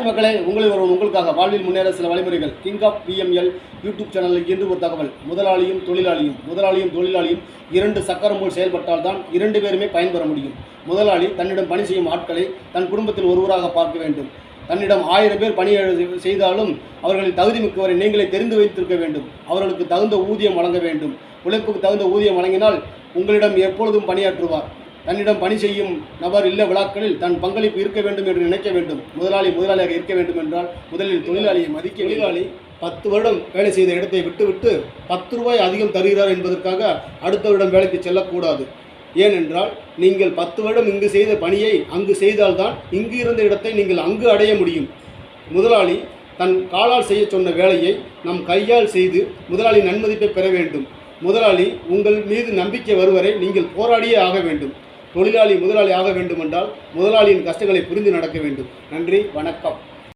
மக்களே, உங்களுக்காக வாழ்வில் முன்னேற சில வழிமுறைகள். கிங் ஆஃப் பிஎம்எல் யூடியூப் சேனலில் இன்று ஒரு தகவல். முதலாளியும் தொழிலாளியும் இரண்டு சக்கரம் போல் செயல்பட்டால் தான் இரண்டு பேருமே பயன்பெற முடியும். முதலாளி தன்னிடம் பணி செய்யும் ஆட்களை தன் குடும்பத்தில் ஒருவராக பார்க்க வேண்டும். தன்னிடம் 1000 பேர் பணி செய்தாலும் அவர்களின் தகுதி மிக்கவரை நீங்களே தெரிந்து வைத்திருக்க வேண்டும். அவர்களுக்கு தகுந்த ஊதியம் வழங்க வேண்டும். உழைப்புக்கு தகுந்த ஊதியம் வழங்கினால் உங்களிடம் எப்பொழுதும் பணியாற்றுவார். தன்னிடம் பணி செய்யும் நபர் இல்ல விழாக்களில் தன் பங்களிப்பு இருக்க வேண்டும் என்று நினைக்க வேண்டும். முதலாளியாக இருக்க வேண்டும் என்றால் முதலில் தொழிலாளியை மதிக்க. தொழிலாளி 10 வருடம் வேலை செய்த இடத்தை விட்டுவிட்டு 10 ரூபாய் அதிகம் தருகிறார் என்பதற்காக அடுத்த வருடம் வேலைக்கு செல்லக்கூடாது. ஏனென்றால் நீங்கள் 10 வருடம் இங்கு செய்த பணியை அங்கு செய்தால்தான் இங்கு இருந்த இடத்தை நீங்கள் அங்கு அடைய முடியும். முதலாளி தன் காலால் செய்ய சொன்ன வேலையை நம் கையால் செய்து முதலாளி நன்மதிப்பை பெற வேண்டும். முதலாளி உங்கள் மீது நம்பிக்கை வருவரை நீங்கள் போராடியே ஆக வேண்டும். முதலாளி ஆக வேண்டுமென்றால் முதலாளியின் கஷ்டங்களை புரிந்து நடக்க வேண்டும். நன்றி, வணக்கம்.